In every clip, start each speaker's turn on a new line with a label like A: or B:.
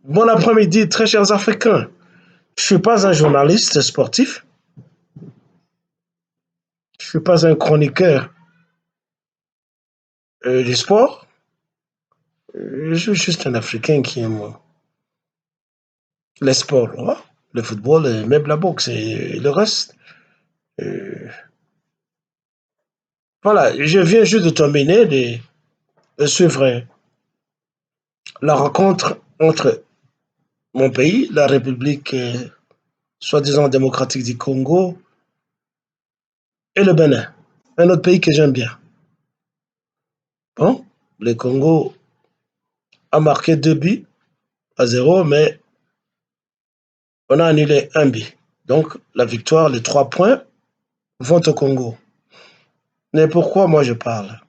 A: Bon après-midi, très chers Africains. Je ne suis pas un journaliste sportif, je ne suis pas un chroniqueur du sport. Je suis juste un Africain qui aime les sports, hein, le football, et même la boxe et le reste. Euh, voilà, je viens juste de terminer de suivre la rencontre entre mon pays, la République soi-disant démocratique du Congo, et le Bénin, un autre pays que j'aime bien. Bon, le Congo a marqué 2 buts à 0, mais on a annulé un but. Donc, la victoire, les 3 points vont au Congo. Mais pourquoi moi je parle?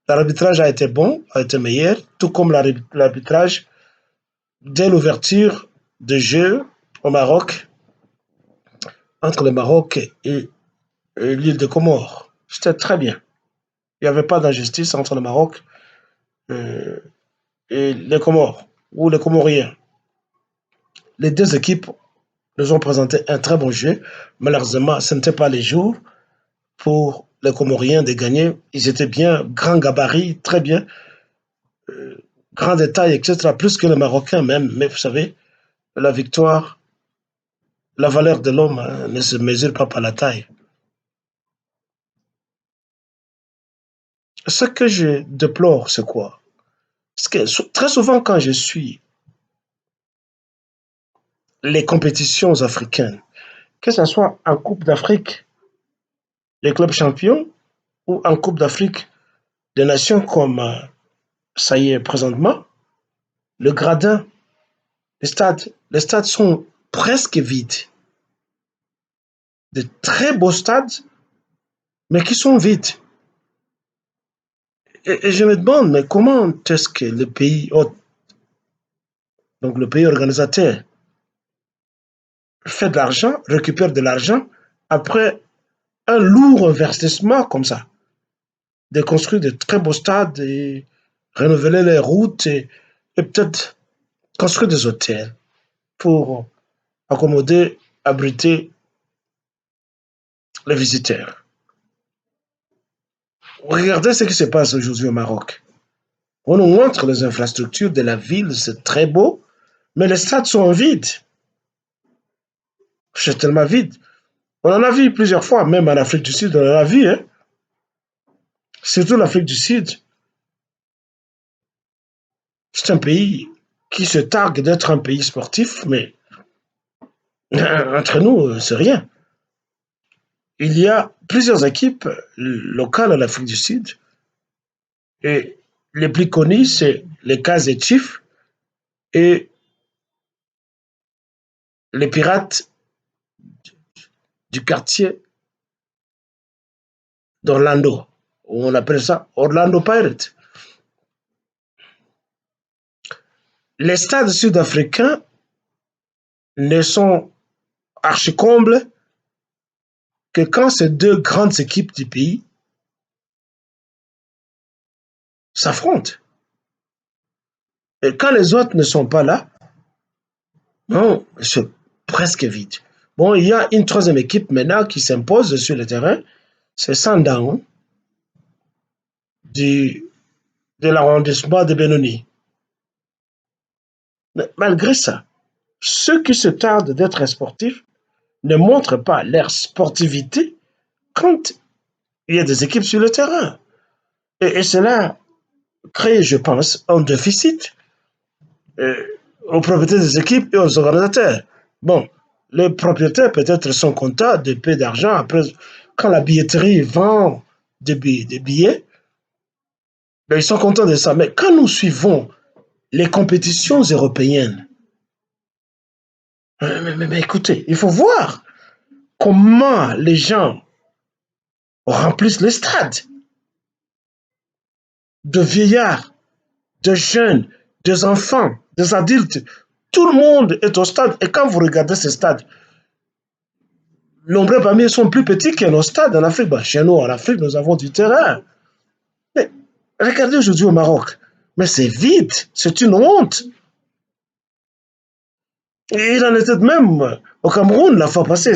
A: L'arbitrage a été bon, a été meilleur, tout comme l'arbitrage dès l'ouverture de jeu au Maroc, entre le Maroc et l'île de Comores. C'était très bien. Il n'y avait pas d'injustice entre le Maroc euh, et les Comores, ou les Comoriens. Les deux équipes nous ont présenté un très bon jeu. Malheureusement, ce n'était pas les jours pour les Comoriens de gagner. Ils étaient bien, grand gabarit, très bien, grand détail, etc., plus que les Marocains même. Mais vous savez, la victoire, la valeur de l'homme ne se mesure pas par la taille. Ce que je déplore, c'est quoi? Parce que très souvent, quand je suis les compétitions africaines, que ce soit en Coupe d'Afrique, les clubs champions, ou en Coupe d'Afrique des Nations comme ça y est présentement, le gradin, les stades sont presque vides. De très beaux stades, mais qui sont vides. Et je me demande, mais comment est-ce que le pays, donc le pays organisateur, fait de l'argent, récupère de l'argent après un lourd investissement comme ça, de construire de très beaux stades et renouveler les routes et peut-être construire des hôtels pour accommoder, abriter les visiteurs. Regardez ce qui se passe aujourd'hui au Maroc. On nous montre les infrastructures de la ville, c'est très beau, mais les stades sont vides. C'est tellement vide. On en a vu plusieurs fois, même en Afrique du Sud, on en a vu, hein. Surtout l'Afrique du Sud. C'est un pays qui se targue d'être un pays sportif, mais entre nous, c'est rien. Il y a plusieurs équipes locales en Afrique du Sud, et les plus connues, c'est les Kaizer Chiefs et les Pirates du quartier d'Orlando. On appelle ça Orlando Pirates. Les stades sud-africains ne sont archi-combles que quand ces deux grandes équipes du pays s'affrontent. Et quand les autres ne sont pas là, non, c'est presque vide. Bon, il y a une troisième équipe maintenant qui s'impose sur le terrain, c'est Sandaun du, de l'arrondissement de Benoni. Mais malgré ça, ceux qui se tardent d'être sportifs ne montrent pas leur sportivité quand il y a des équipes sur le terrain. Et cela crée, je pense, un déficit euh, aux propriétaires des équipes et aux organisateurs. Bon, les propriétaires peut-être sont contents de payer d'argent après quand la billetterie vend des billets, ben, ils sont contents de ça. Mais quand nous suivons les compétitions européennes, mais écoutez, il faut voir comment les gens remplissent les stades de vieillards, de jeunes, des enfants, des adultes. Tout le monde est au stade. Et quand vous regardez ces stades, nombreux parmi eux sont plus petits que nos stades en Afrique. Ben, chez nous, en Afrique, nous avons du terrain. Mais regardez aujourd'hui au Maroc. Mais c'est vide. C'est une honte. Et il en était de même au Cameroun la fois passée.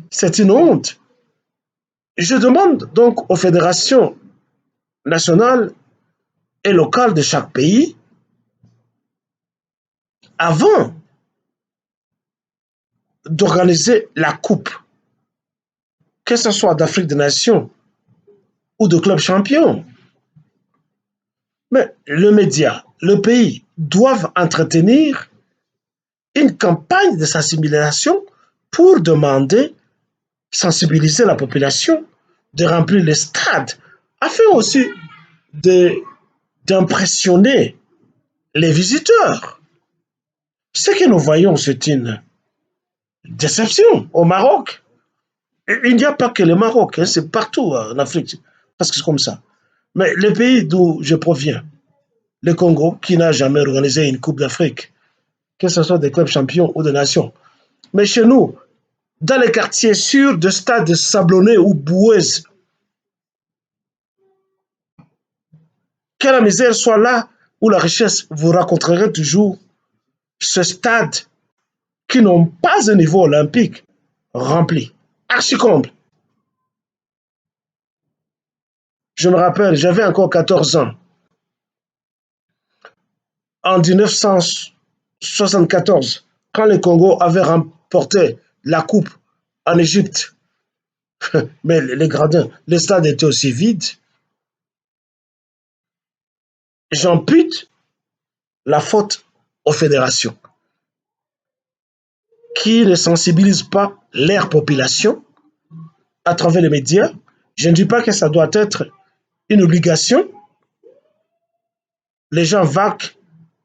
A: C'est une honte. Je demande donc aux fédérations nationales et locales de chaque pays, avant d'organiser la coupe, que ce soit d'Afrique des Nations ou de club champion, mais le média, le pays doivent entretenir une campagne de sensibilisation pour demander, sensibiliser la population, de remplir les stades, afin aussi d'impressionner les visiteurs. Ce que nous voyons, c'est une déception au Maroc. Il n'y a pas que le Maroc, hein, c'est partout en Afrique, parce que c'est comme ça. Mais le pays d'où je proviens, le Congo, qui n'a jamais organisé une Coupe d'Afrique, que ce soit des clubs champions ou des nations. Mais chez nous, dans les quartiers sûrs de stades sablonnés ou boueuses, que la misère soit là où la richesse, vous raconterez toujours ce stade qui n'ont pas un niveau olympique rempli, archi-comble. Je me rappelle, j'avais encore 14 ans. En 1974, quand le Congo avait remporté la coupe en Égypte, mais les gradins, les stades étaient aussi vides. J'impute la faute aux fédérations qui ne sensibilisent pas leur population à travers les médias. Je ne dis pas que ça doit être une obligation. Les gens vaquent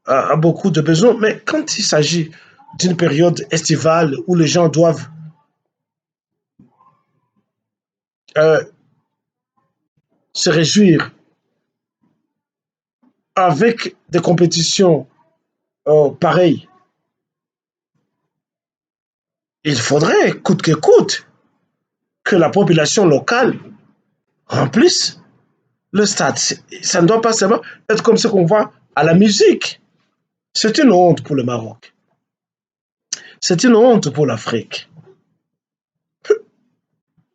A: à beaucoup de besoins, mais quand il s'agit d'une période estivale où les gens doivent euh, se réjouir avec des compétitions pareilles, il faudrait, coûte que coûte, que la population locale remplisse le stade. Ça ne doit pas seulement être comme ce qu'on voit à la musique. C'est une honte pour le Maroc. C'est une honte pour l'Afrique,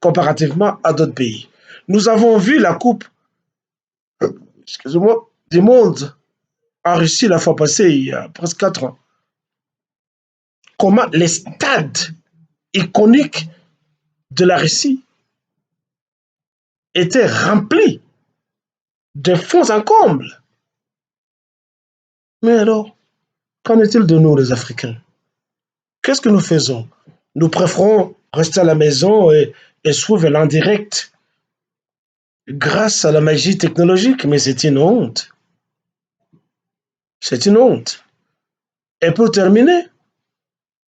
A: comparativement à d'autres pays. Nous avons vu la Coupe, excusez-moi, du monde en Russie la fois passée, il y a presque 4 ans. Comment les stades iconiques de la Russie étaient remplis de fonds en comble. Mais alors, qu'en est-il de nous, les Africains? Qu'est-ce que nous faisons? Nous préférons rester à la maison et suivre l'en direct grâce à la magie technologique, mais c'est une honte. C'est une honte. Et pour terminer,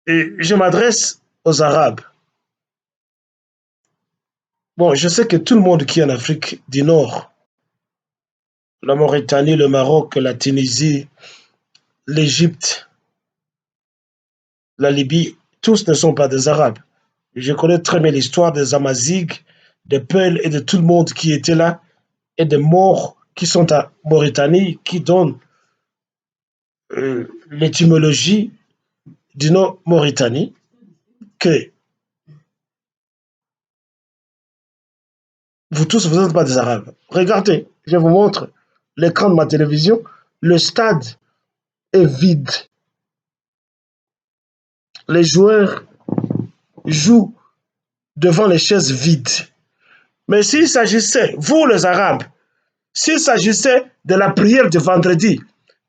A: je m'adresse aux Arabes. Bon, je sais que tout le monde qui est en Afrique du Nord, la Mauritanie, le Maroc, la Tunisie, l'Égypte, la Libye, tous ne sont pas des Arabes. Je connais très bien l'histoire des Amazighs, des Peuls et de tout le monde qui était là et des morts qui sont en Mauritanie, qui donnent l'étymologie du nom Mauritanie, que vous tous, vous n'êtes pas des Arabes. Regardez, je vous montre l'écran de ma télévision, le stade est vide. Les joueurs jouent devant les chaises vides. Mais s'il s'agissait, vous les Arabes, s'il s'agissait de la prière du vendredi,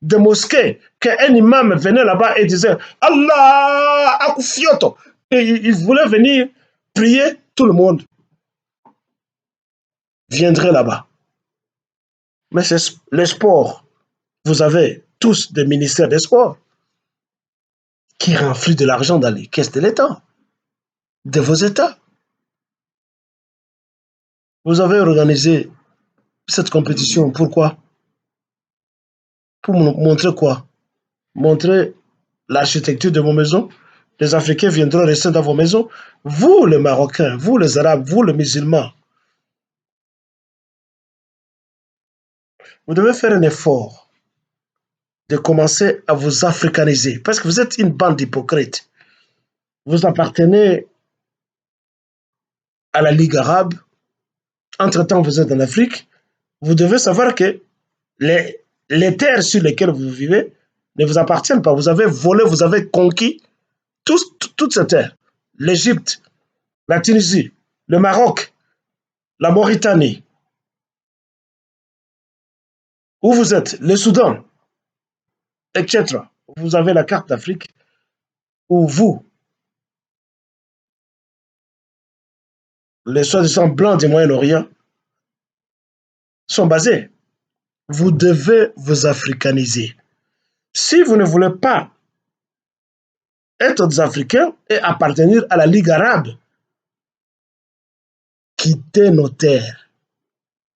A: de mosquée, qu'un imam venait là-bas et disait Allah Akufioto, et il voulait venir prier, tout le monde viendrait là-bas. Mais c'est le sport. Vous avez tous des ministères des sports qui renfluent de l'argent dans les caisses de l'État, de vos États. Vous avez organisé cette compétition. Pourquoi? Pour montrer quoi? Montrer l'architecture de vos maisons. Les Africains viendront rester dans vos maisons. Vous, les Marocains, vous, les Arabes, vous, les musulmans, vous devez faire un effort de commencer à vous africaniser, parce que vous êtes une bande d'hypocrites. Vous appartenez à la Ligue arabe, entre-temps vous êtes en Afrique, vous devez savoir que les terres sur lesquelles vous vivez ne vous appartiennent pas. Vous avez volé, vous avez conquis toutes ces terres. L'Égypte, la Tunisie, le Maroc, la Mauritanie. Où vous êtes, le Soudan, etc. Vous avez la carte d'Afrique où vous, les soi-disant blancs du Moyen-Orient, sont basés. Vous devez vous africaniser. Si vous ne voulez pas être des Africains et appartenir à la Ligue arabe, quittez nos terres.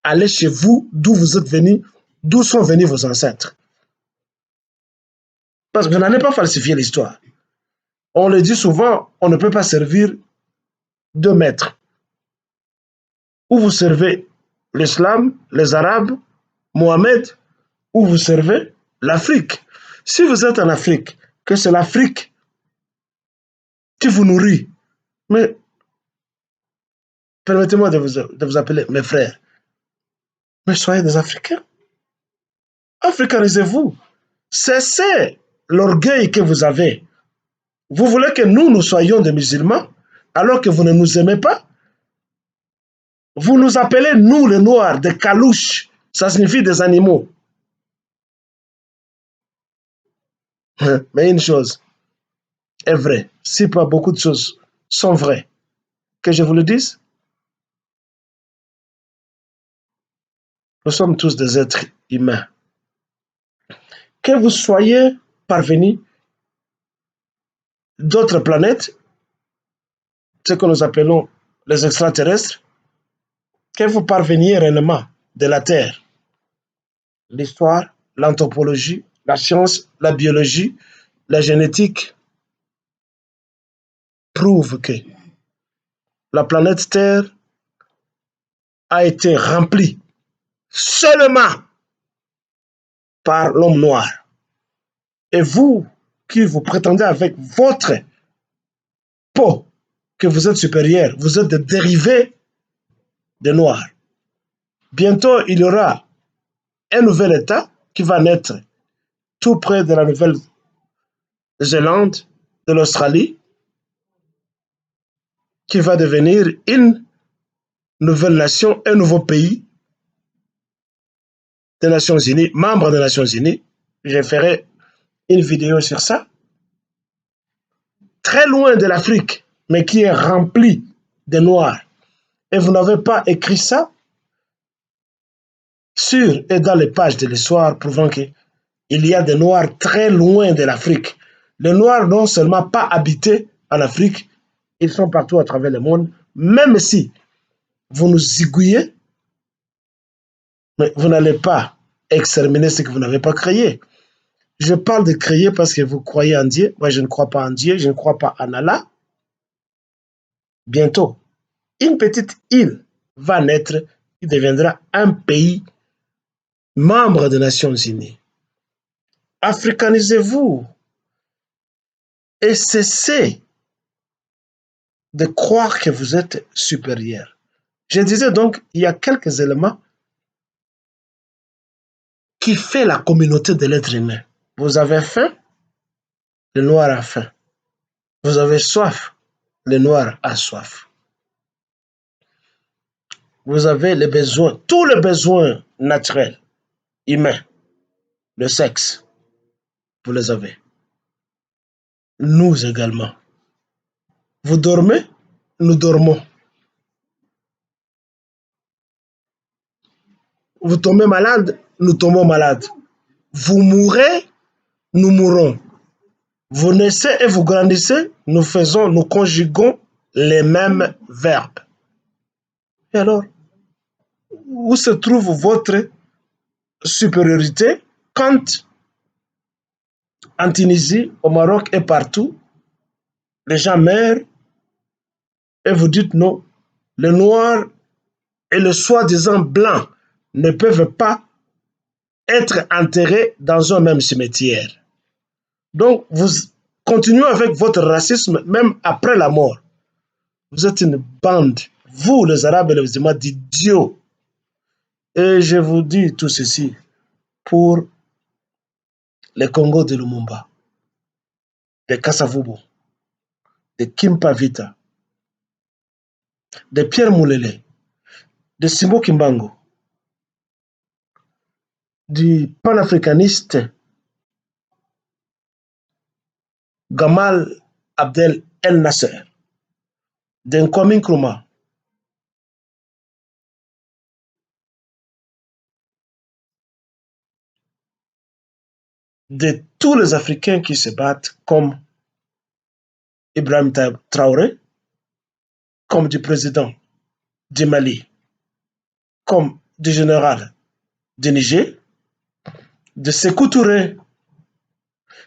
A: Allez chez vous, d'où vous êtes venus, d'où sont venus vos ancêtres. Parce que vous n'allez pas falsifier l'histoire. On le dit souvent, on ne peut pas servir deux maîtres. Ou vous servez l'islam, les Arabes, Mohamed, ou vous servez l'Afrique. Si vous êtes en Afrique, que c'est l'Afrique qui vous nourrit, mais permettez-moi de vous appeler mes frères, mais soyez des Africains. Africanisez-vous. Cessez l'orgueil que vous avez. Vous voulez que nous soyons des musulmans alors que vous ne nous aimez pas? Vous nous appelez, nous les Noirs, des calouches. Ça signifie des animaux. Mais une chose est vraie. Si pas beaucoup de choses sont vraies, que je vous le dise, nous sommes tous des êtres humains. Que vous soyez parvenus d'autres planètes, ce que nous appelons les extraterrestres, que vous parveniez réellement de la Terre, l'histoire, l'anthropologie, la science, la biologie, la génétique prouvent que la planète Terre a été remplie seulement par l'homme noir. Et vous, qui vous prétendez avec votre peau que vous êtes supérieur, vous êtes des dérivés des noirs. Bientôt, il y aura un nouvel État qui va naître tout près de la Nouvelle-Zélande, de l'Australie, qui va devenir une nouvelle nation, un nouveau pays des Nations Unies, membre des Nations Unies. Je ferai une vidéo sur ça. Très loin de l'Afrique, mais qui est rempli de noirs. Et vous n'avez pas écrit ça sur et dans les pages de l'histoire prouvant qu'il y a des noirs très loin de l'Afrique. Les noirs n'ont seulement pas habité en Afrique, ils sont partout à travers le monde, même si vous nous zigouillez, mais vous n'allez pas exterminer ce que vous n'avez pas créé. Je parle de créer parce que vous croyez en Dieu. Moi, je ne crois pas en Dieu, je ne crois pas en Allah. Bientôt, une petite île va naître qui deviendra un pays membre des Nations Unies. Africanisez-vous et cessez de croire que vous êtes supérieur. Je disais donc, il y a quelques éléments qui font la communauté de l'être humain. Vous avez faim, le noir a faim. Vous avez soif, le noir a soif. Vous avez les besoins, tous les besoins naturels, humains, le sexe, vous les avez. Nous également. Vous dormez, nous dormons. Vous tombez malade, nous tombons malades. Vous mourrez, nous mourrons. Vous naissez et vous grandissez, nous conjuguons les mêmes verbes. Et alors, où se trouve votre supériorité quand en Tunisie, au Maroc et partout, les gens meurent et vous dites non, les noirs et le soi-disant blanc ne peuvent pas être enterrés dans un même cimetière. Donc, vous continuez avec votre racisme même après la mort. Vous êtes une bande, vous les Arabes et les musulmans, d'idiots. Et je vous dis tout ceci pour les Congos de Lumumba, de Kassavubu, de Kimpavita, de Pierre Moulele, de Simbo Kimbango, du panafricaniste Gamal Abdel El Nasser, de Kwame Nkrumah, de tous les Africains qui se battent comme Ibrahim Traoré, comme du président du Mali, comme du général du Niger, de Sékou Touré,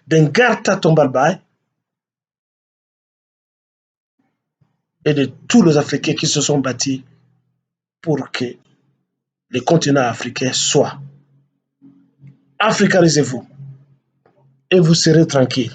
A: d'Engarta Tombalbaye et de tous les Africains qui se sont battus pour que le continent africain soit. Africanisez-vous et vous serez tranquille.